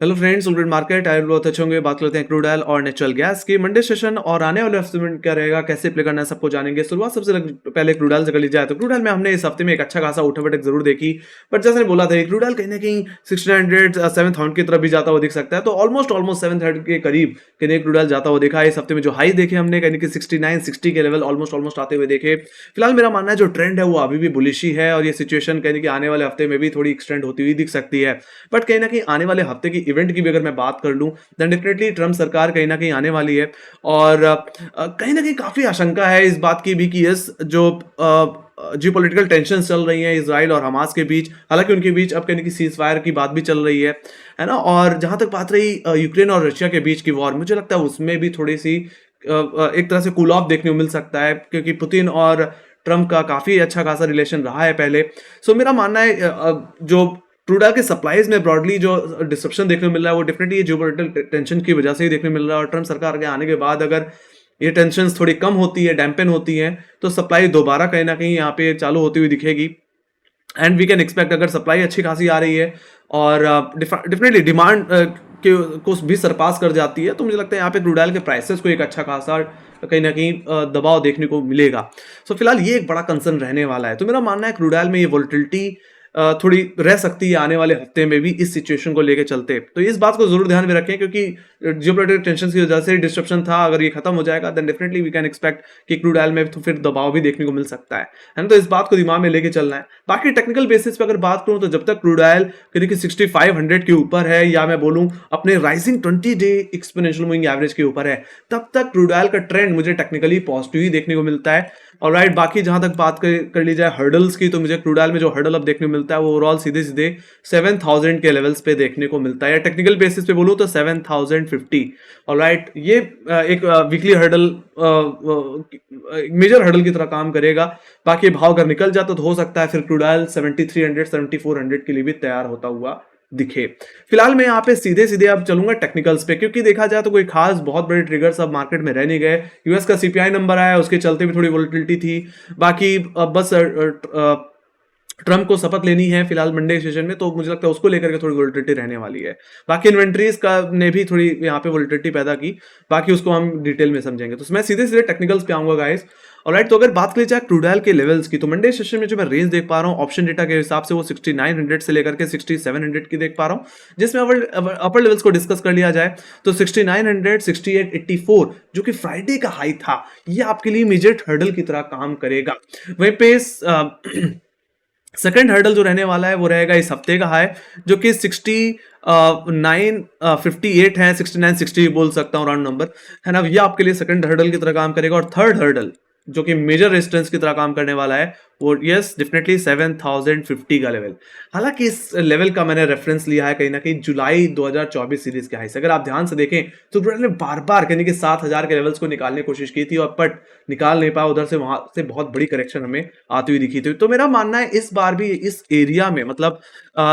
Hello friends, crude market आए बहुत अच्छे होंगे। बात करते हैं क्रूड ऑयल और नेचुरल गैस की मंडे सेशन और आने वाले हफ्ते में क्या रहेगा, कैसे प्ले करना है, सबको जानेंगे। शुरुआत सबसे पहले क्रूड ऑयल से कर ली जाए तो क्रूड ऑयल में हमने इस हफ्ते में एक अच्छा खासा उठापटक जरूर देखी, बट जैसे बोला था क्रूड ऑयल कहीं ना कहीं 1600 7,000 की तरफ भी जाता हुआ दिख सकता है। तो ऑलमोस्ट 730 के करीब कहीं क्रूड ऑयल जाता हुआ देखा है। इस हफ्ते में जो हाई देखे हमने कहीं कि 69-60 के लेवल ऑलमोस्ट आते हुए देखे। फिलहाल मेरा मानना है जो ट्रेंड है वो अभी भी बुलिश ही है और ये सिचुएशन कहीं कि आने वाले हफ्ते में भी थोड़ी एक्सटेंड होती हुई दिख सकती है। बट कहीं ना कहीं आने वाले हफ्ते की इवेंट की भी अगर मैं बात कर लूं, देन डेफिनेटली ट्रम्प सरकार कहीं ना कहीं आने वाली है। और कहीं ना कहीं काफी आशंका है इस बात की भी कि इस जो जियोपॉलिटिकल टेंशन चल रही है इसराइल और हमास के बीच, हालांकि उनके बीच अब कहीं सीज फायर की बात भी चल रही है ना। और जहां तक बात रही यूक्रेन और रशिया के बीच की वॉर, मुझे लगता है उसमें भी थोड़ी सी एक तरह से कूल ऑफ देखने को मिल सकता है, क्योंकि पुतिन और ट्रम्प का काफी अच्छा खासा रिलेशन रहा है पहले। सो मेरा मानना है जो क्रूड ऑयल के सप्लाईज में ब्रॉडली जो डिस्ट्रप्शन देखने को मिल रहा है वो डेफिनेटली ये जियोपॉलिटिकल टेंशन की वजह से ही देखने को मिल रहा है। और ट्रम्प सरकार के आने के बाद अगर ये टेंशन थोड़ी कम होती है, डैम्पन होती है, तो सप्लाई दोबारा कहीं ना कहीं यहाँ पे चालू होती हुई दिखेगी। एंड वी कैन एक्सपेक्ट अगर सप्लाई अच्छी खासी आ रही है और डेफिनेटली डिमांड को भी सरपास कर जाती है, तो मुझे लगता है यहाँ पे क्रूड ऑयल के प्राइसेस को एक अच्छा खासा कहीं ना कहीं दबाव देखने को मिलेगा। सो फिलहाल ये एक बड़ा कंसर्न रहने वाला है। तो मेरा मानना है क्रूड ऑयल में ये वोलेटिलिटी थोड़ी रह सकती है आने वाले हफ्ते में भी इस सिचुएशन को लेकर चलते। तो इस बात को जरूर ध्यान में रखें, क्योंकि जियोपॉलिटिकल टेंशन की वजह से डिस्ट्रप्शन था, अगर ये खत्म हो जाएगा then definitely we can expect कि क्रूड ऑयल में तो फिर दबाव भी देखने को मिल सकता है ना। तो इस बात को दिमाग में लेके चलना है। बाकी टेक्निकल बेसिस पे अगर बात करूं तो जब तक क्रूड ऑयल करीब 6500 के ऊपर है, या मैं बोलूं अपने rising 20 day exponential moving average के ऊपर है, तब तक क्रूड ऑयल का ट्रेंड मुझे टेक्निकली पॉजिटिव ही देखने को मिलता है। और राइट, बाकी जहां तक बात कर ली जाए हर्डल्स की, तो मुझे क्रूड ऑयल में जो हर्डल अब देखने को मिलता है वो ओवरऑल सीधे सीधे 7000 के लेवल्स पे देखने को मिलता है, या टेक्निकल बेसिस पे बोलूं तो 7050। और राइट, ये एक वीकली हर्डल, मेजर हर्डल की तरह काम करेगा। बाकी भाव अगर निकल जाता तो हो सकता है फिर क्रूड ऑयल 7300 7400 के लिए भी तैयार होता हुआ दिखे। फिलहाल मैं यहाँ पे सीधे सीधे अब चलूंगा टेक्निकल्स पे, क्योंकि देखा जाए तो कोई खास बहुत बड़े ट्रिगर्स अब मार्केट में रह नहीं गए। यूएस का सीपीआई नंबर आया, उसके चलते भी थोड़ी वोलेटिलिटी थी। बाकी बस ट्रम्प को शपथ लेनी है फिलहाल मंडे सेशन में, तो मुझे लगता है उसको लेकर के थोड़ी वोलेटिलिटी रहने वाली है। बाकी इन्वेंट्रीज का ने भी थोड़ी यहाँ पे वोलेटिलिटी पैदा की, बाकी उसको हम डिटेल में समझेंगे। तो मैं सीधे सीधे टेक्निकल्स पे आऊंगा गाइस। ऑलराइट, तो अगर बात करी जाए क्रूड ऑयल के लेवल्स की, तो मंडे सेशन में जो मैं रेंज देख पा रहा हूँ ऑप्शन डेटा के हिसाब से वो 6900 से लेकर के 6700 की देख पा रहा हूँ। जिसमें अपर लेवल्स को डिस्कस कर लिया जाए तो 6900 6884 जो कि फ्राइडे का हाई था, ये आपके लिए इमीडिएट हर्डल की तरह काम करेगा। वहीं पे सेकेंड हर्डल जो रहने वाला है वो रहेगा इस हफ्ते का हाई, जो कि 6958 है, 6960 बोल सकता हूँ राउंड नंबर, है ना। ये आपके लिए सेकंड हर्डल की तरह काम करेगा। और थर्ड हर्डल जो कि मेजर रेजिस्टेंस की तरह काम करने वाला है वो यस डेफिनेटली 7050 का लेवल। हालांकि इस लेवल का मैंने रेफरेंस लिया है कहीं ना कहीं जुलाई 2024 सीरीज के हाई से। अगर आप ध्यान से देखें तो ब्रेड ने बार बार कहीं कि 7000 के लेवल्स को निकालने की कोशिश की थी, और बट निकाल नहीं पाया। उधर से वहां से बहुत बड़ी करेक्शन हमें आती हुई दिखी थी। तो मेरा मानना है इस बार भी इस एरिया में, मतलब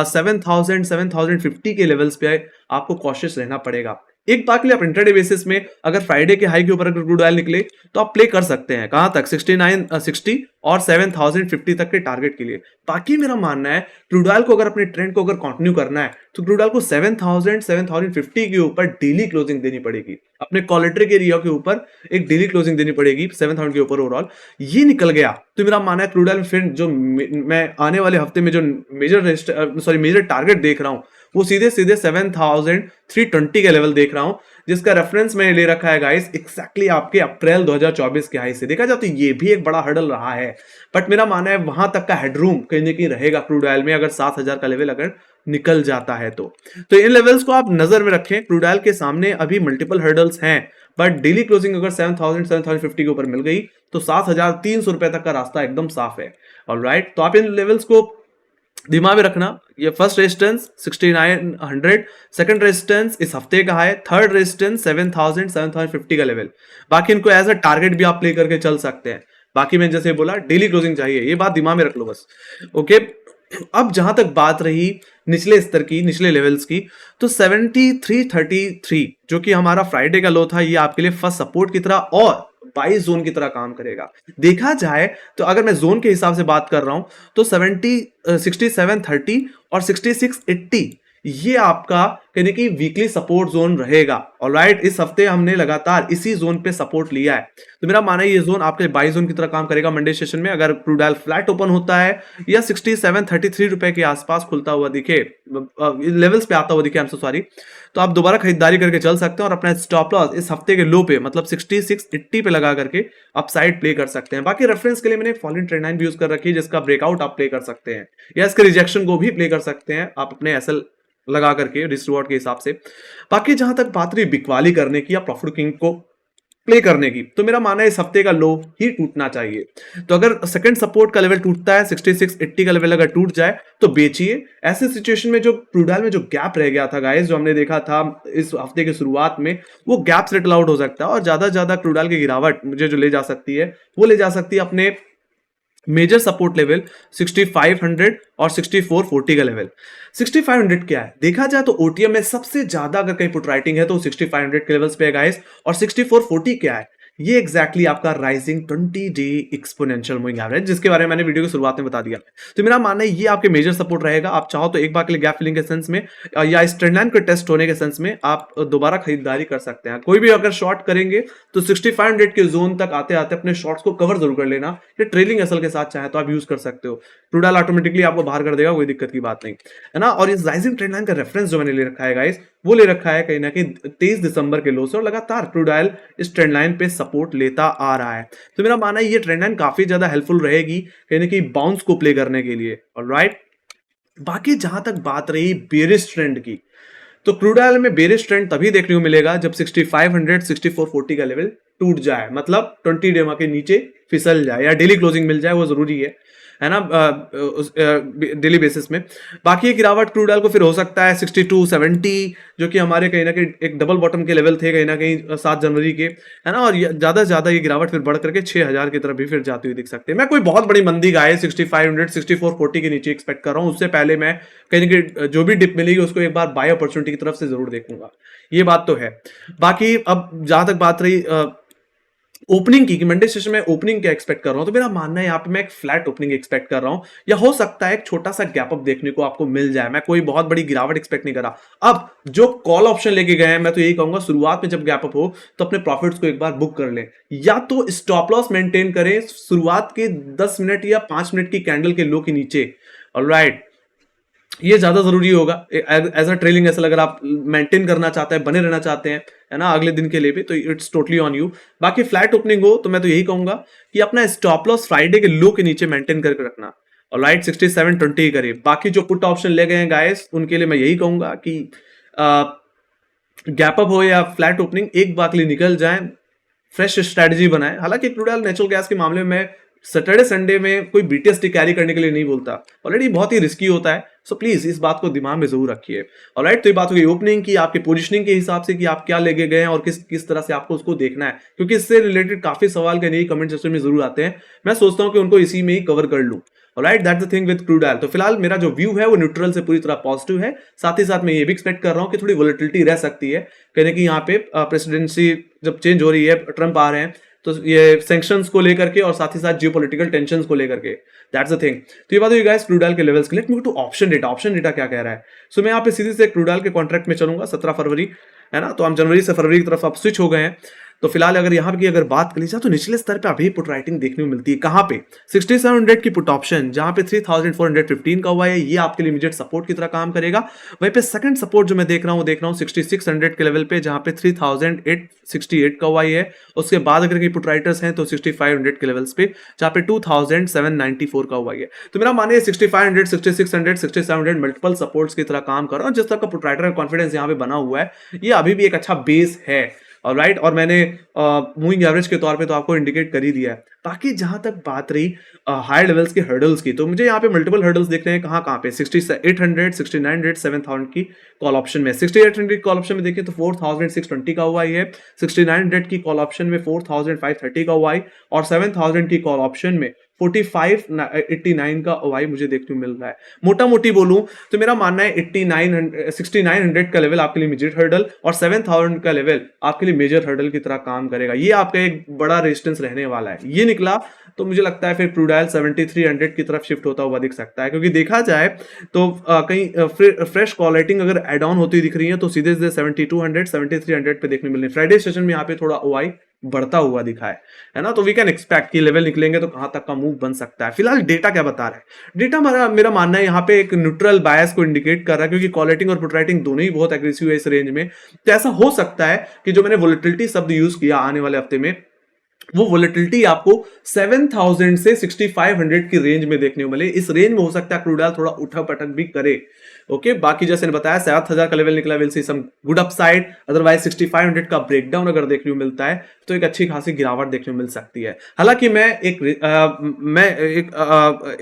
7000 7050 के लेवल्स पे आपको कॉशियस रहना पड़ेगा। एक बात के लिए आप इंटरडे बेसिस में अगर फ्राइडे के हाई के ऊपर अगर क्रूड ऑयल निकले तो आप प्ले कर सकते हैं। कहां तक? 6960 और 7050 तक के टारगेट के लिए। बाकी मेरा मानना है क्रूड ऑयल को अगर अपने ट्रेंड को अगर कंटिन्यू करना है तो क्रूड ऑयल को 7000 7050 के ऊपर डेली क्लोजिंग देनी पड़ेगी। अपने कॉलेटरी के एरिया के ऊपर एक डेली क्लोजिंग देनी पड़ेगी 7000 के ऊपर। ओवरऑल ये निकल गया तो मेरा मानना है क्रूड ऑयल फिर जो मैं आने वाले हफ्ते में जो मेजर टारगेट देख रहा हूं वो सीधे सीधे 7320 के लेवल देख रहा हूं, जिसका रेफरेंस मैंने ले रखा है गाइस एक्जैक्टली आपके अप्रैल 2024 के हाई से। देखा जाए तो ये भी एक बड़ा हर्डल रहा है, बट मेरा मानना है वहां तक का हेडरूम कहीं ना कहीं रहेगा क्रूड ऑयल में, अगर 7000 का लेवल अगर निकल जाता है तो इन लेवल्स को आप नजर में रखें। क्रूड ऑयल के सामने अभी मल्टीपल हर्डल्स हैं, बट डेली क्लोजिंग अगर 7000 7050 के ऊपर मिल गई तो 7300 रुपए तक का रास्ता एकदम साफ है। ऑलराइट, तो आप इन लेवल्स को दिमाग में रखना। ये फर्स्ट रेजिस्टेंस 6900, सेकंड रेजिस्टेंस इस हफ्ते का है, थर्ड रेजिस्टेंस 7000 7050 का लेवल। बाकी इनको एज अ टारगेट भी आप प्ले करके चल सकते हैं। बाकी मैं जैसे बोला डेली क्लोजिंग चाहिए, ये बात दिमाग में रख लो बस। ओके, अब जहां तक बात रही निचले स्तर की, निचले लेवल्स की, तो 7333 जो कि हमारा फ्राइडे का लो था, ये आपके लिए फर्स्ट सपोर्ट की तरह और बाई जोन की तरह काम करेगा। देखा जाए तो अगर मैं जोन के हिसाब से बात कर रहा हूं तो 6730 और 6680 ये आपका कहने की वीकली सपोर्ट जोन रहेगा। ऑलराइट, इस हफ्ते हमने लगातार इसी जोन पे सपोर्ट लिया है, तो मेरा मानना है ये जोन आपके बाई जोन की तरह काम करेगा मंडे सेशन में। अगर क्रूड ऑयल फ्लैट ओपन होता है या 67-33 रुपए के आसपास खुलता हुआ दिखे, लेवल्स पे आता हुआ दिखे, सॉरी, तो आप दोबारा खरीदारी करके चल सकते हैं और अपना स्टॉप लॉस इस हफ्ते के लो पे मतलब 6680 पे लगा करके अपसाइड प्ले कर सकते हैं। बाकी रेफरेंस के लिए मैंने फॉलिन ट्रेंड लाइन भी यूज कर रखी है, जिसका ब्रेकआउट आप प्ले कर सकते हैं या इसके रिजेक्शन को भी प्ले कर सकते हैं आप अपने एसएल लगा करके रिस्क रिवॉर्ड के हिसाब से। बाकी जहां तक बात रही बिकवाली करने की या प्रॉफिट किंग को प्ले करने की, तो मेरा मानना है इस हफ्ते का लो ही टूटना चाहिए। तो अगर सेकंड सपोर्ट का लेवल टूटता है 6680 का लेवल अगर टूट जाए तो बेचिए। ऐसे सिचुएशन में जो क्रूड ऑयल में जो गैप रह गया था गाइस, जो हमने देखा था इस हफ्ते की शुरुआत में, वो गैप सेटल आउट हो सकता है और ज्यादा ज्यादा क्रूड ऑयल की गिरावट मुझे जो ले जा सकती है वो ले जा सकती है अपने मेजर सपोर्ट लेवल 6500 और 6440 का लेवल। 6500 क्या है देखा जाए तो ओटीएम में सबसे ज्यादा अगर कहीं पुट राइटिंग है तो 6500 के लेवल्स पे है गाइस। और 6440 क्या है, ये एग्जैक्टली आपका rising 20 day exponential moving average, जिसके बारे में मैंने वीडियो की शुरुआत में बता दिया। तो मेरा मानना है ये आपके मेजर सपोर्ट रहेगा। आप चाहो तो एक बार के लिए गैप फिलिंग के सेंस में या इस ट्रेंड लाइन के टेस्ट होने के सेंस में आप दोबारा खरीदारी कर सकते हैं। कोई भी अगर शॉर्ट करेंगे तो 6500 के जोन तक आते आते अपने शॉर्ट्स को कवर जरूर कर लेना, या ट्रेलिंग एसएल के साथ चाहे तो आप यूज कर सकते हो। क्रूड ऑयल ऑटोमेटिकली आपको बाहर कर देगा, कोई दिक्कत की बात नहीं है ना। और इस राइजिंग ट्रेंड लाइन का रेफरेंस जो मैंने ले रखा है गाइस, वो ले रखा है कहीं ना कहीं 23 दिसंबर के लो से, और लगातार क्रूड ऑयल इस ट्रेंड लाइन पे सपोर्ट लेता आ रहा है। तो मेरा मानना है ये ट्रेंड लाइन काफी ज्यादा हेल्पफुल रहेगी कहीं ना कहीं बाउंस को प्ले करने के लिए। ऑलराइट, बाकी जहां तक बात रही बेरिश ट्रेंड की, तो क्रूड ऑयल में बेरिश ट्रेंड तभी देखने को मिलेगा जब 6500 6440 का लेवल टूट जाए, मतलब 20 डे के नीचे फिसल जाए या डेली क्लोजिंग मिल जाए, वो जरूरी है ना, डेली बेसिस में। बाकी एक गिरावट क्रूड ऑयल को फिर हो सकता है 6270, जो कि हमारे कहीं ना कहीं एक डबल बॉटम के लेवल थे कहीं ना कहीं 7 जनवरी के, है ना। और ज्यादा से ज्यादा ये गिरावट फिर बढ़ करके 6000 की तरफ भी फिर जाती हुई दिख सकती है। मैं कोई बहुत बड़ी मंदी का है 6500 6440 के नीचे एक्सपेक्ट कर रहा हूँ। उससे पहले मैं कहीं ना कहीं जो भी डिप मिलेगी उसको एक बार बाय अपॉर्चुनिटी की तरफ से जरूर देखूंगा, ये बात तो है। बाकी अब जहां तक बात रही ओपनिंग की, मंडे सेशन में ओपनिंग क्या एक्सपेक्ट कर रहा हूं, तो मेरा मानना है यहाँ पे मैं एक फ्लैट ओपनिंग एक्सपेक्ट कर रहा हूं, या हो सकता है एक छोटा सा गैप अप देखने को आपको मिल जाए। मैं कोई बहुत बड़ी गिरावट एक्सपेक्ट नहीं कर रहा। अब जो कॉल ऑप्शन लेके गए हैं, मैं तो यही कहूंगा शुरुआत में जब गैप अप हो तो अपने प्रॉफिट्स को एक बार बुक कर लें, या तो स्टॉप लॉस मेंटेन करें शुरुआत के 10 मिनट या 5 मिनट की कैंडल के लो के नीचे। ऑलराइट, ये ज्यादा जरूरी होगा एज अ ट्रेलिंग एसएल अगर आप मेंटेन करना चाहते हैं, बने रहना चाहते हैं, है ना, अगले दिन के लिए भी, तो इट्स टोटली ऑन यू। बाकी फ्लैट ओपनिंग हो तो मैं तो यही कहूंगा कि अपना स्टॉप लॉस फ्राइडे के लो के नीचे मेंटेन करके रखना, और लाइट 6720 करीब। बाकी जो पुट ऑप्शन ले गए हैं गाइस, उनके लिए मैं यही कहूंगा कि गैप अप हो या फ्लैट ओपनिंग, एक बार के लिए निकल जाए, फ्रेश स्ट्रेटजी बनाए। हालांकि क्रूड ऑयल नेचुरल गैस के मामले में सैटरडे संडे में कोई बीटीएसटी कैरी करने के लिए नहीं बोलता, ऑलरेडी बहुत ही रिस्की होता है। सो प्लीज इस बात को दिमाग में जरूर रखिए। ऑलराइट, तो ये बात हो गई ओपनिंग की, आपके पोजीशनिंग के हिसाब से कि आप क्या लेके गए हैं और किस किस तरह से आपको उसको देखना है, क्योंकि इससे रिलेटेड काफी सवाल कहीं कमेंट सेक्शन में जरूर आते हैं। मैं सोचता हूं कि उनको इसी में ही कवर कर लूं। Alright, that's the thing with crude oil. तो फिलहाल मेरा जो व्यू है वो न्यूट्रल से पूरी तरह पॉजिटिव है। साथ ही साथ मैं ये भी एक्सपेक्ट कर रहा हूं कि थोड़ी वोलेटिलिटी रह सकती है, कहीं कि यहाँ पे प्रेसिडेंसी जब चेंज हो रही है, ट्रंप आ रहे हैं, तो ये सैंक्शंस को लेकर के और साथ ही साथ जियोपॉलिटिकल टेंशंस को लेकर के, दैट्स द थिंग। तो ये बात हुई गाइस क्रूड ऑयल के लेवल्स के। Let me go to option data. Option data क्या कह रहा है? सो मैं यहाँ पे सीधे से क्रूड ऑयल के कॉन्ट्रैक्ट में चलूंगा 17 फरवरी, है ना। तो हम जनवरी से फरवरी की तरफ अब स्विच हो गए हैं। तो फिलहाल अगर यहाँ की अगर बात करी जाए तो निचले स्तर पे अभी पुट राइटिंग देखने को मिलती है। कहाँ पे? 6700 की पुट ऑप्शन, जहां पे 3415 का हुआ है, ये आपके लिए इमीडिएट सपोर्ट की तरह काम करेगा। वहीं पे सेकंड सपोर्ट जो मैं देख रहा हूँ 6600 के लेवल पे, जहां पे 3868 का हुआ है। उसके बाद अगर पुट राइटर्स हैं तो 6500 के लेवल्स पे, जहां पे 2794 का हुआ है। तो मेरा मानिए 6500 6600 6700 मल्टीपल सपोर्ट्स की तरह काम कर रहा है। जिस तरह का पुट राइटर का कॉन्फिडेंस यहाँ पे बना हुआ है, ये अभी भी एक अच्छा बेस है। राइट, और मैंने मूविंग एवरेज के तौर पे तो आपको इंडिकेट कर ही दिया है। बाकी जहां तक बात रही हायर लेवल्स के हर्डल्स की, तो मुझे यहाँ पे मल्टीपल हर्डल्स दिख रहे हैं। कहाँ पे? 6800 6900 7000 की कॉल ऑप्शन में। 6800 की कॉल ऑप्शन में देखिए तो 4620 का हुआ है। 6900 की कॉल ऑप्शन में 4530 का हुआ है, और 7000 की कॉल ऑप्शन में 45 89 का ओआई मुझे देखने को मिल रहा है। मोटा मोटी बोलूं तो मेरा मानना है 89 6900 का लेवल आपके लिए मिडिल हर्डल और 7000 का लेवल आपके लिए मेजर हर्डल की तरह काम करेगा। ये आपका एक बड़ा रेजिस्टेंस रहने वाला है। ये निकला तो मुझे लगता है फिर क्रूडाइल 7300 की तरफ शिफ्ट होता हुआ दिख सकता है, क्योंकि देखा जाए तो कहीं फ्रेश कॉलेटिंग अगर एड ऑन होती दिख रही है तो सीधे सीधे 7200 7300 पे देखने मिल रही है। फ्राइडे सेशन में यहाँ पे थोड़ा ओआई बढ़ता हुआ दिखा है ना, तो वी कैन एक्सपेक्ट कि लेवल निकलेंगे तो कहां तक का मूव बन सकता है। फिलहाल डेटा क्या बता रहा है, डेटा मेरा मानना है यहाँ पे एक न्यूट्रल बायस को इंडिकेट कर रहा है, क्योंकि कॉलेटिंग और पुटराइटिंग दोनों ही बहुत एग्रेसिव है इस रेंज में। तो ऐसा हो सकता है कि जो मैंने वोलेटिलिटी शब्द यूज किया आने वाले हफ्ते में, वो वोलेटिलिटी आपको 7000 से 6500 की रेंज में देखने को मिले। इस रेंज में हो सकता है क्रूड ऑयल थोड़ा उठक पटक भी करे। ओके, बाकी जैसे ने बताया 7000 का लेवल निकला, will see some good upside. Otherwise 6500 का ब्रेकडाउन अगर देखने को मिलता है तो एक अच्छी खासी गिरावट देखने को मिल सकती है। हालांकि मैं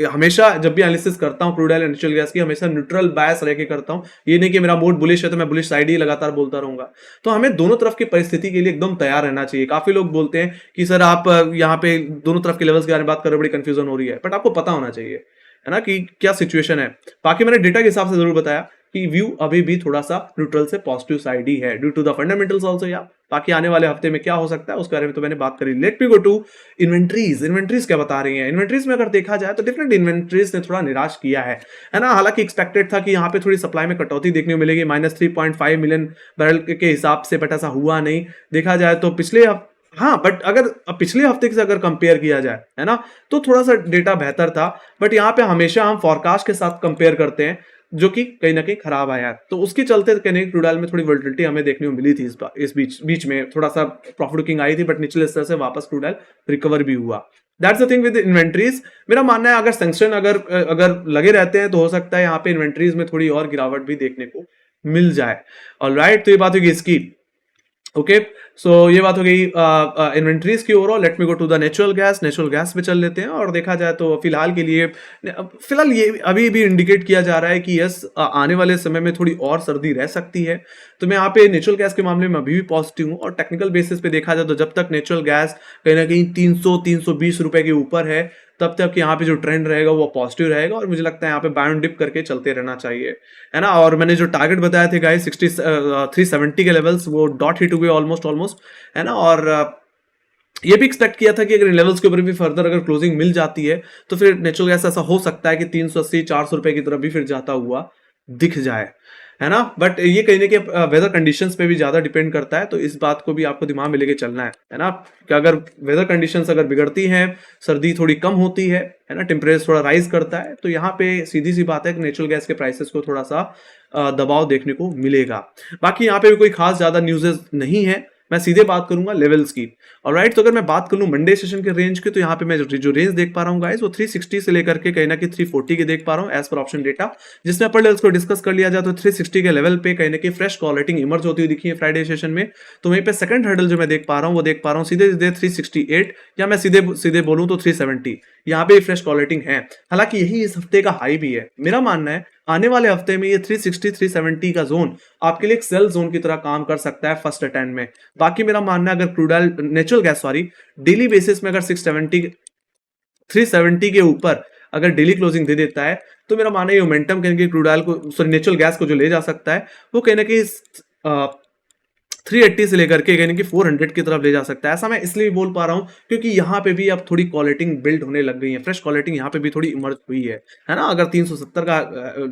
हमेशा जब भी एनालिसिस करता हूं crude oil and natural gas की, हमेशा न्यूट्रल बायस रह के करता हूं। ये नहीं कि मेरा मूड बुलिश है तो मैं बुलिश साइड ही लगातार बोलता रहूंगा। तो हमें दोनों तरफ की परिस्थिति के लिए एकदम तैयार रहना चाहिए। काफी लोग बोलते हैं कि सर आप यहाँ पे दोनों तरफ के लेवल्स के बारे में बात कर रहे हो, बड़ी कंफ्यूजन हो रही है, बट आपको पता होना चाहिए है ना कि क्या सिचुएशन है। बाकी मैंने डेटा के हिसाब से जरूर बताया कि व्यू अभी भी थोड़ा सा न्यूट्रल से पॉजिटिव साइड ही है due to the fundamentals also. या बाकी आने वाले हफ्ते में क्या हो सकता है उसके बारे में तो मैंने बात करी। Let me go to inventories. Inventories क्या बता रही हैं? इन्वेंट्रीज में अगर देखा जाए तो डिफरेंट इन्वेंट्रीज ने थोड़ा निराश किया है ना। हालांकि एक्सपेक्टेड था कि यहाँ पे थोड़ी सप्लाई में कटौती देखने को मिलेगी -3.5 मिलियन बैरल के हिसाब से, बट ऐसा हुआ नहीं। देखा जाए तो हाँ, बट अगर पिछले हफ्ते से अगर कंपेयर किया जाए है ना, तो थोड़ा सा डेटा बेहतर था। बट यहाँ पे हमेशा हम फॉरकास्ट के साथ कंपेयर करते हैं, जो कि कहीं ना कहीं खराब आया, तो उसके चलते कहीं क्रूड ऑयल में थोड़ी वोलेटिलिटी हमें देखने को मिली थी। इस बीच में थोड़ा सा प्रॉफिट बुकिंग आई थी, बट निचले स्तर से वापस क्रूड ऑयल रिकवर भी हुआ। That's the thing with inventories. मेरा मानना है अगर सैंक्शन अगर लगे रहते हैं तो हो सकता है यहाँ पे इन्वेंट्रीज में थोड़ी और गिरावट भी देखने को मिल जाए। ऑलराइट, तो ये बात होगी इसकी। ओके, सो ये बात हो गई इन्वेंट्रीज की overall. Let me go to the natural gas पे चल लेते हैं। और देखा जाए तो फिलहाल के लिए फिलहाल ये अभी भी इंडिकेट किया जा रहा है कि यस, आने वाले समय में थोड़ी और सर्दी रह सकती है। तो मैं यहाँ पे नेचुरल गैस के मामले में अभी भी पॉजिटिव हूँ। और टेक्निकल बेसिस पे देखा जाए तो जब तक नेचुरल गैस कहीं ना कहीं 300-320 रुपए के ऊपर है, तब तक यहाँ पे जो ट्रेंड रहेगा वो पॉजिटिव रहेगा। और मुझे लगता है यहाँ पे बाय ऑन डिप करके चलते रहना चाहिए, है ना। और मैंने जो टारगेट बताया थे गाइस 370 के लेवल्स, वो डॉट हिट हुए ऑलमोस्ट, है ना। और ये भी एक्सपेक्ट किया था कि अगर इन लेवल्स के ऊपर भी फर्दर अगर क्लोजिंग मिल जाती है तो फिर नेचुरल गैस ऐसा हो सकता है कि 380-400 रुपए की तरफ भी फिर जाता हुआ दिख जाए, है ना। बट ये कहीं ना कहीं वेदर कंडीशंस पे भी ज्यादा डिपेंड करता है, तो इस बात को भी आपको दिमाग में लेके चलना है ना, कि अगर वेदर कंडीशंस अगर बिगड़ती हैं, सर्दी थोड़ी कम होती है ना, टेम्परेचर थोड़ा राइज करता है, तो यहाँ पे सीधी सी बात है कि नेचुरल गैस के प्राइसेस को थोड़ा सा दबाव देखने को मिलेगा। बाकी यहाँ पे भी कोई खास ज्यादा न्यूज़ेस नहीं है। मैं सीधे बात करूंगा लेवल्स की। ऑलराइट, तो अगर मैं बात कर लूं मंडे सेशन के रेंज की, तो यहाँ पे मैं जो रेंज देख पा रहा हूँ गाइस, वो 360 से लेकर के कहीं ना कहीं 340 के देख पा रहा हूँ एज पर ऑप्शन डेटा। जिसमें अपर लेवल्स को डिस्कस कर लिया जाए तो 360 के लेवल पे कहीं ना कहीं फ्रेश कॉलेटिंग इमर्ज होती हुई दिखी है फ्राइडे सेशन में। तो वहीं पे सेकंड हर्डल जो मैं देख पा रहा हूँ वो देख पा रहा हूँ सीधे सीधे 368, या मैं सीधे बोलूँ तो 370। यहाँ पे फ्रेश कॉलेटिंग है। हालांकि यही इस हफ्ते का हाई भी है। मेरा मानना है आने वाले हफ्ते में ये 360-370 का जोन आपके लिए एक सेल जोन की तरह काम कर सकता है फर्स्ट अटेम्प्ट में। बाकी मेरा मानना है अगर crude oil natural gas daily basis में अगर 370 के ऊपर अगर डेली क्लोजिंग दे देता है, तो मेरा मानना है मोमेंटम कहीं ना क्रूड ऑयल को, सॉरी नेचुरल गैस को जो ले जा सकता है, वो कहीं ना कहीं 380 से लेकर के यानी कि 400 की तरफ ले जा सकता है। ऐसा मैं इसलिए बोल पा रहा हूं क्योंकि यहाँ पे भी अब थोड़ी क्वालिटिंग बिल्ड होने लग गई है, फ्रेश क्वालिटिंग यहाँ पे भी थोड़ी इमर्ज हुई है ना। अगर 370 का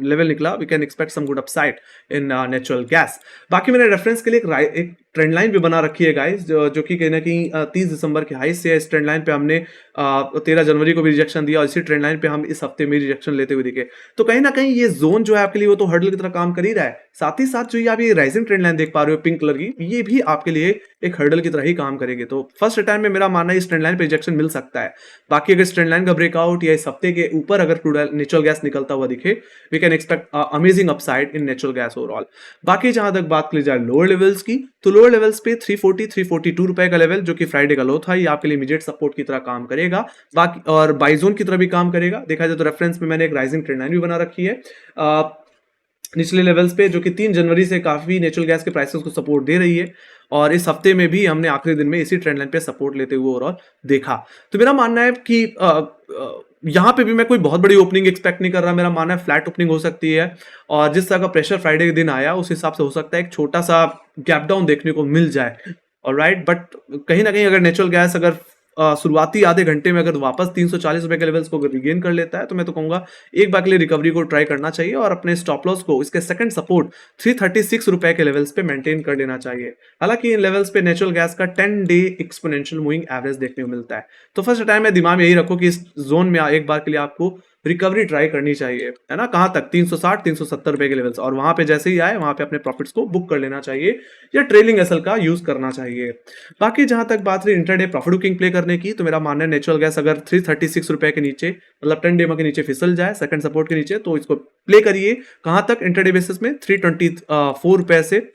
लेवल निकला, we can expect some good upside in natural gas. बाकी मैंने रेफरेंस के लिए एक ट्रेंड लाइन भी बना रखी है गाइस, जो कि कहीं ना कहीं 30 दिसंबर के हाई से इस ट्रेंड लाइन पे हमने 13 जनवरी को भी रिजेक्शन दिया, और इसी ट्रेंड लाइन पे हम इस हफ्ते में रिजेक्शन लेते हुए दिखे। तो कहीं ना कहीं ये जोन जो है आपके लिए वो तो हर्डल की तरह काम कर ही रहा है, साथ ही साथ जो ये आप ये राइजिंग ट्रेंड लाइन देख पा रहे हो पिंक कलर की, ये भी आपके लिए एक हर्डल की तरह ही काम करेगी। तो फर्स्ट टाइम में मेरा मानना है इस ट्रेंड लाइन पे रिजेक्शन मिल सकता है। बाकी अगर इस ट्रेंड लाइन का ब्रेकआउट या इस हफ्ते के ऊपर अगर क्रूड नेचुरल गैस निकलता हुआ दिखे, we can expect amazing upside in natural gas overall. बाकी जहां तक बात की जाए लोअर लेवल्स की, तो लोअर लेवल्स पे 342 रुपए का लेवल जो कि फ्राइडे का लो था, ये आपके लिए इमीडिएट सपोर्ट की तरह काम करेगा। बाकी और बाइजोन की तरह भी काम करेगा। देखा जाए तो रेफरेंस में मैंने एक राइजिंग ट्रेंड लाइन भी बना रखी है निचले लेवल्स पे, जो कि 3 जनवरी से काफी नेचुरल गैस के प्राइसेस को सपोर्ट दे रही है। और इस हफ्ते में भी हमने आखिरी दिन में इसी ट्रेंड लाइन पे सपोर्ट लेते हुए ओवरऑल देखा। तो मेरा मानना है कि यहाँ पे भी मैं कोई बहुत बड़ी ओपनिंग एक्सपेक्ट नहीं कर रहा। मेरा मानना है फ्लैट ओपनिंग हो सकती है और जिस तरह का प्रेशर फ्राइडे के दिन आया उस हिसाब से हो सकता है एक छोटा सा गैप डाउन देखने को मिल जाए। ऑलराइट, बट कहीं ना कहीं अगर नेचुरल गैस अगर शुरुआती आधे घंटे में अगर वापस 340 रुपए के लेवल्स को अगर रिगेन कर लेता है तो मैं तो कहूंगा एक बार के लिए रिकवरी को ट्राई करना चाहिए और अपने स्टॉप लॉस को इसके सेकंड सपोर्ट 336 रुपए के लेवल्स पे मेंटेन कर लेना चाहिए। हालांकि इन लेवल्स पे नेचुरल गैस का 10 डे एक्सपोनेंशियल मूविंग एवरेज देखने को मिलता है। तो फर्स्ट टाइम में दिमाग में यही रखो कि इस जोन में एक बार के लिए आपको रिकवरी ट्राई करनी चाहिए, है ना। कहां तक? 360 370 रुपए के लेवल्स, और वहां पे जैसे ही आए वहां पे अपने प्रॉफिट्स को बुक कर लेना चाहिए या ट्रेलिंग एसएल का यूज करना चाहिए। बाकी जहां तक बात रही इंटरडे प्रॉफिट बुकिंग प्ले करने की, तो मेरा मानना है नेचुरल गैस अगर 336 रुपए के नीचे मतलब 10 डे के नीचे फिसल जाए सेकंड सपोर्ट के नीचे तो इसको प्ले करिए। कहां तक? इंटरडे बेसिस में 324 रुपए से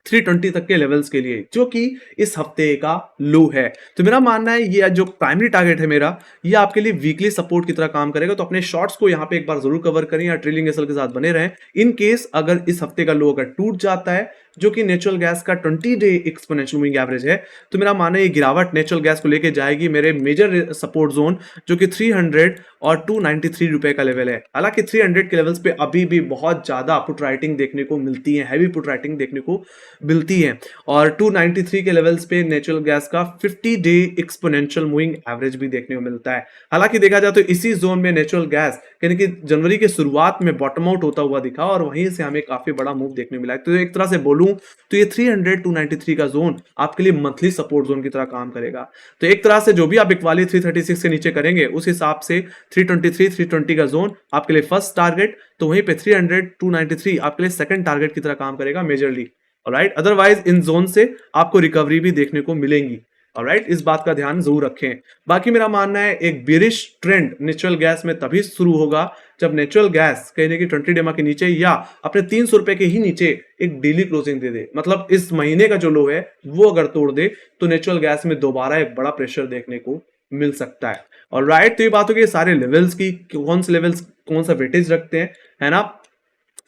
320 तक के लेवल्स के लिए, जो कि इस हफ्ते का लो है। तो मेरा मानना है ये जो प्राइमरी टारगेट है मेरा, ये आपके लिए वीकली सपोर्ट की तरह काम करेगा। तो अपने शॉर्ट्स को यहाँ पे एक बार जरूर कवर करें या ट्रेलिंग एसएल के साथ बने रहें। इन केस अगर इस हफ्ते का लो अगर टूट जाता है, जो कि नेचुरल गैस का 20 डे एक्सपोनेंशियल मूविंग एवरेज है, तो मेरा मानना है ये गिरावट नेचुरल गैस को लेके जाएगी मेरे मेजर सपोर्ट जोन जो कि 300 और 293 रुपए का लेवल है। हालांकि 300 के लेवल्स पे अभी भी बहुत ज्यादा पुट राइटिंग देखने को मिलती है, हैवी पुट राइटिंग देखने को मिलती है, और 293 के लेवल्स पे नेचुरल गैस का 50 डे एक्सपोनेंशियल मूविंग एवरेज भी देखने को मिलता है। हालांकि देखा जाए तो इसी जोन में नेचुरल गैस यानी कि जनवरी के शुरुआत में बॉटम आउट होता हुआ दिखा और वहीं से हमें काफी बड़ा मूव देखने मिला है। तो एक तरह से बोलूं तो ये 300 293 का जोन आपके लिए मंथली सपोर्ट जोन की तरह काम करेगा। तो एक तरह से जो भी आप इक्वाली 336 के नीचे करेंगे उस हिसाब से 323 320 का जोन आपके लिए फर्स्ट टारगेट, तो वहीं पे 300 293 आपके लिए सेकंड टारगेट की तरह काम करेगा majorly. Alright, otherwise in zone से आपको रिकवरी भी देखने को मिलेंगी। ऑलराइट, इस बात का ध्यान जरूर रखें। बाकी मेरा मानना है एक बेरिश ट्रेंड नेचुरल गैस में तभी शुरू होगा जब नेचुरल गैस कहने की 20 डेमा के नीचे या अपने 300 रुपए के ही नीचे एक डेली क्लोजिंग दे दे। मतलब इस महीने का जो लो है वो अगर तोड़ दे तो नेचुरल गैस में दोबारा एक बड़ा प्रेशर देखने को मिल सकता है। ऑलराइट, तो ये बात होगी सारे लेवल्स की, कौन से लेवल्स कौन सा वेटेज रखते हैं, है ना।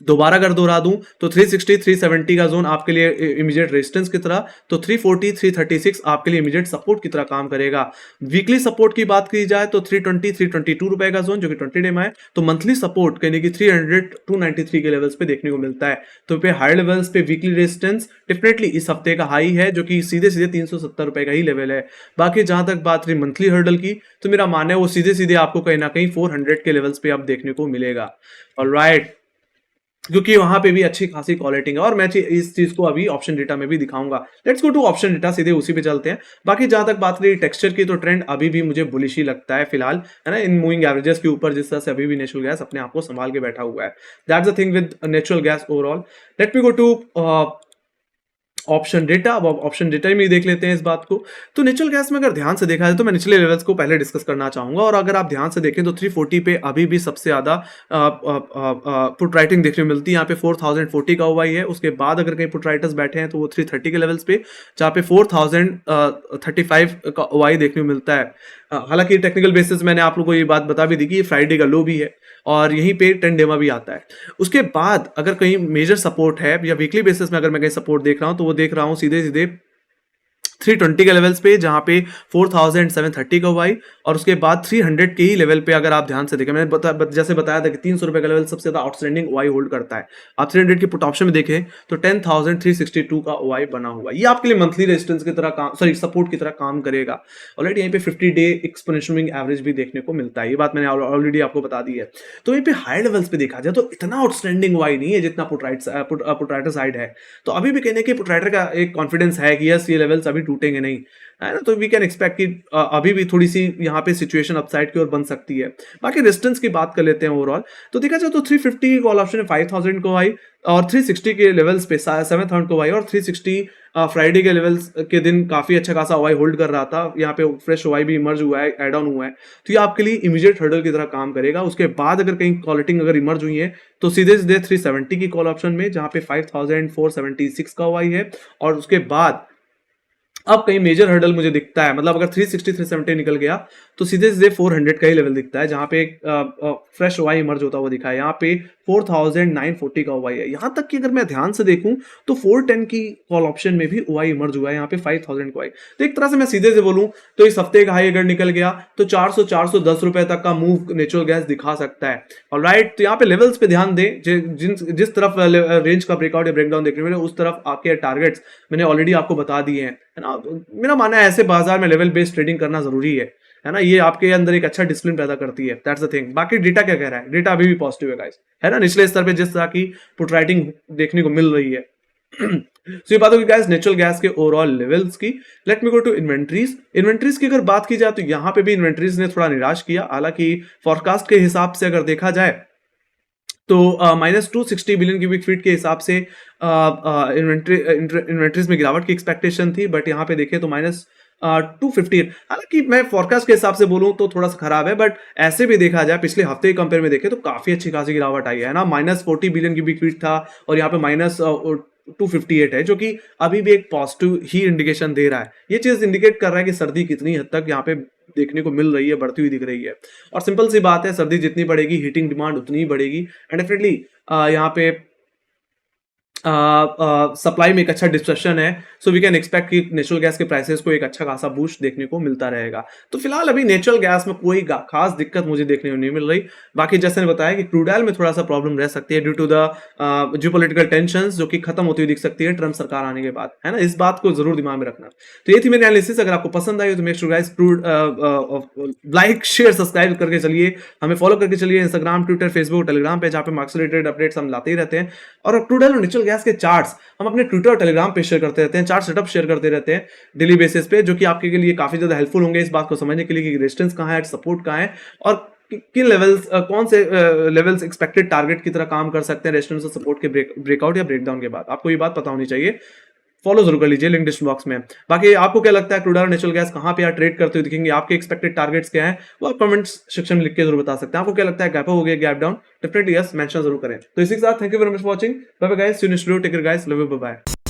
दोबारा अगर दोहरा दूं तो 360 370 का जोन आपके लिए इमीडिएट रेजिस्टेंस की तरह, तो 340 336 आपके लिए इमीडिएट सपोर्ट की तरह काम करेगा। वीकली सपोर्ट की बात की जाए तो 320 322 रुपए का जोन जो कि 20 डे में है, तो मंथली सपोर्ट कहने की 300 293 के लेवल्स पे देखने को मिलता है। तो पे हाई लेवल्स पे वीकली रेजिस्टेंस डेफिनेटली इस हफ्ते का हाई है जो कि सीधे सीधे 370 रुपए का ही लेवल है। बाकी जहां तक बात रही मंथली हर्डल की, तो मेरा मानना है वो सीधे सीधे आपको कहीं ना कहीं 400 के लेवल्स पे आप देखने को मिलेगा। ऑलराइट, क्योंकि वहां पे भी अच्छी खासी क्वालिटी है और मैं इस चीज को अभी ऑप्शन डेटा में भी दिखाऊंगा। Let's go to option data, सीधे उसी पे चलते हैं। बाकी जहां तक बात रही टेक्सचर की, तो ट्रेंड अभी भी मुझे बुलिश ही लगता है फिलहाल, है ना। इन मूविंग एवरेजेस के ऊपर जिस तरह से अभी भी नेचुरल गैस अपने आप को संभाल के बैठा हुआ है, that's the thing with natural gas overall. Let me go to option data. अब ऑप्शन डेटा में देख लेते हैं इस बात को। तो नेचुरल गैस में अगर ध्यान से देखा जाए तो मैं निचले लेवल्स को पहले डिस्कस करना चाहूंगा, और अगर आप ध्यान से देखें तो 340 पे अभी भी सबसे ज्यादा पुट राइटिंग देखने को मिलती है। यहाँ पे 4040 का हुआ ही है। उसके बाद अगर कहीं पुट राइटर्स बैठे हैं तो वो 330 के लेवल्स पे, जहाँ पे 4035 का हुआ देखने को मिलता है। हालांकि टेक्निकल बेसिस मैंने आप लोगों को ये बात बता भी दी कि फ्राइडे का लो भी है और यहीं पे 10 डेमा भी आता है। उसके बाद अगर कहीं मेजर सपोर्ट है या वीकली बेसिस में अगर मैं कहीं सपोर्ट देख रहा हूं तो वो देख रहा हूं सीधे सीधे 320 के लेवल्स पे, जहां पे 4730 का हुआ, और उसके बाद 300 के ही लेवल पे अगर आप ध्यान से देखें, मैंने जैसे बताया था कि 300 रुपए का लेवल सबसे ज्यादा आउटस्टैंडिंग ओआई होल्ड करता है। आप 300 की पुट ऑप्शन में देखें तो 10,362 का ओआई बना हुआ है। ये आपके लिए मंथली रेजिस्टेंस की तरह काम, सॉरी सपोर्ट की तरह काम करेगा। ऑलरेडी यहीं पे 50 डे एक्सपोनेंशियल मूविंग एवरेज भी देखने को मिलता है। ये बात मैंने ऑलरेडी आपको बता दी है। तो यहीं पे हाई लेवल्स पे देखा जाए तो इतना आउटस्टैंडिंग ओआई नहीं है जितना पुट राइटर साइड है। तो अभी भी कहने की पुट राइटर का एक कॉन्फिडेंस है कि यस ये लेवल्स अभी टूटेंगे नहीं, है ना। तो वी कैन एक्सपेक्ट कि अभी भी थोड़ी सी यहाँ पे सिचुएशन अपसाइड की ओर बन सकती है। बाकी रेजिस्टेंस की बात कर लेते हैं ओवरऑल। तो देखा जाए तो 350 की कॉल ऑप्शन है 5000 को आई, और 360 के लेवल्स पे 7000 को आई, और 360 फ्राइडे के लेवल्स के दिन काफी अच्छा खासा ओआई होल्ड कर रहा था। यहाँ पे फ्रेश ओआई भी इमर्ज हुआ है, एड ऑन हुआ है। तो ये आपके लिए इमीडिएट हर्डल की तरह काम करेगा। उसके बाद अगर कहीं क्वालिटी अगर इमर्ज हुई है तो सीधे सीधे 370 की कॉल ऑप्शन में, जहाँ पे 5476 का ओआई है, और उसके बाद अब कहीं मेजर हर्डल मुझे दिखता है। मतलब अगर 360 370 निकल गया तो सीधे-सीधे 400 का ही लेवल दिखता है, जहाँ पे एक फ्रेश ओआई इमर्ज होता हुआ दिखा है। यहाँ पे 4940 का ओआई है। यहाँ तक कि अगर मैं ध्यान से देखूँ तो 410 की कॉल ऑप्शन में भी ओआई इमर्ज हुआ है, यहाँ पे 5000 का ओआई। तो एक तरह से मैं सीधे से बोलूँ तो इस हफ्ते का हाई अगर निकल गया तो 400-410 रुपए तक का मूव नेचुरल गैस दिखा सकता है। ऑलराइट, तो यहाँ पे लेवल्स पे ध्यान दें, जिस तरफ रेंज का ब्रेकआउट या ब्रेकडाउन देखने मिले उस तरफ आपके टारगेट्स मैंने ऑलरेडी आपको बता दिए हैं, है ना। मेरा मानना है ऐसे बाजार में लेवल बेस्ड ट्रेडिंग करना जरूरी है ना। ये आपके अंदर एक अच्छा डिसिप्लिन पैदा करती है, दैट्स द थिंग। बाकी डेटा क्या कह रहा है, डेटा अभी भी पॉजिटिव है गाइस, है ना। निचले स्तर पे जिस तरह की पुट राइटिंग देखने को मिल रही है तो ये बात होगी गाइस नेचुरल गैस के ओवरऑल लेवल्स की। Let me go to inventories की अगर बात की जाए तो यहाँ पे भी इन्वेंट्रीज ने थोड़ा निराश किया। हालांकि फोरकास्ट के हिसाब से अगर देखा जाए तो -260 बिलियन क्यूबिक फीट के हिसाब से इन्वेंट्रीज में गिरावट की एक्सपेक्टेशन थी, बट यहाँ पे देखें तो -250। हालांकि मैं फोरकास्ट के हिसाब से बोलूं तो थोड़ा सा खराब है, बट ऐसे भी देखा जाए पिछले हफ्ते के कंपेयर में देखें तो काफी अच्छी खासी गिरावट आई है ना। -40 बिलियन क्यूबिक फीट था और यहाँ पे -258 है, जो कि अभी भी एक पॉजिटिव ही इंडिकेशन दे रहा है। ये चीज इंडिकेट कर रहा है कि सर्दी कितनी हद तक यहाँ पे देखने को मिल रही है, बढ़ती हुई दिख रही है। और सिंपल सी बात है, सर्दी जितनी बढ़ेगी हीटिंग डिमांड उतनी ही बढ़ेगी, एंड डेफिनेटली यहाँ पे सप्लाई में एक अच्छा डिस्ट्रक्शन है, सो वी कैन एक्सपेक्ट कि नेचुरल गैस के प्राइसेस को एक अच्छा खासा बूस्ट देखने को मिलता रहेगा। तो फिलहाल अभी नेचुरल गैस में कोई खास दिक्कत मुझे देखने को नहीं मिल रही। बाकी जैसे मैंने बताया कि क्रूड ऑयल में थोड़ा सा प्रॉब्लम रह सकती है due to the geopolitical tensions, जो कि खत्म होती हुई दिख सकती है ट्रम्प सरकार आने के बाद, है ना। इस बात को जरूर दिमाग में रखना। तो ये थी मेरी एनालिसिस। अगर आपको पसंद आई तो make sure guys crude like share subscribe करके चलिए, हमें फॉलो करके चलिए इंस्टाग्राम, ट्विटर, फेसबुक, टेलीग्राम पे, जहाँ पे मार्केट रिलेटेड अपडेट्स हम लाते ही रहते हैं। और क्रूड ऑयल और नेचुरल गैस के चार्ट्स हम अपने ट्विटर और टेलीग्राम पे शेयर करते रहते हैं, चार्ट सेटअप शेयर करते रहते हैं डेली बेसिस पे, जो कि आपके के लिए काफी ज्यादा हेल्पफुल होंगे इस बात को समझने के लिए कि रेजिस्टेंस कहाँ है, सपोर्ट कहाँ है, और किन लेवल्स, कौन से लेवल्स एक्सपेक्टेड टारगेट की तरह काम कर सकते हैं रेजिस्टेंस और सपोर्ट के ब्रेकआउट या ब्रेकडाउन के बाद। आपको ये बात पता होनी चाहिए। फॉलो जरूर कर लीजिए, लिंक डिस्क्रिप्शन बॉक्स में। बाकी आपको क्या लगता है क्रूड ऑयल और नेचुरल गैस कहाँ पे यार ट्रेड करते हुए दिखेंगे, आपके एक्सपेक्टेड टारगेट्स क्या हैं, वो आप कमेंट्स सेक्शन में लिख के जरूर बता सकते हैं। आपको क्या लगता है, गैप हो गया, gap down, definitely yes mention जरूर करें। तो इसी के साथ thank you very much for watching, bye bye guys, see you next video, take care guys, love you, bye bye.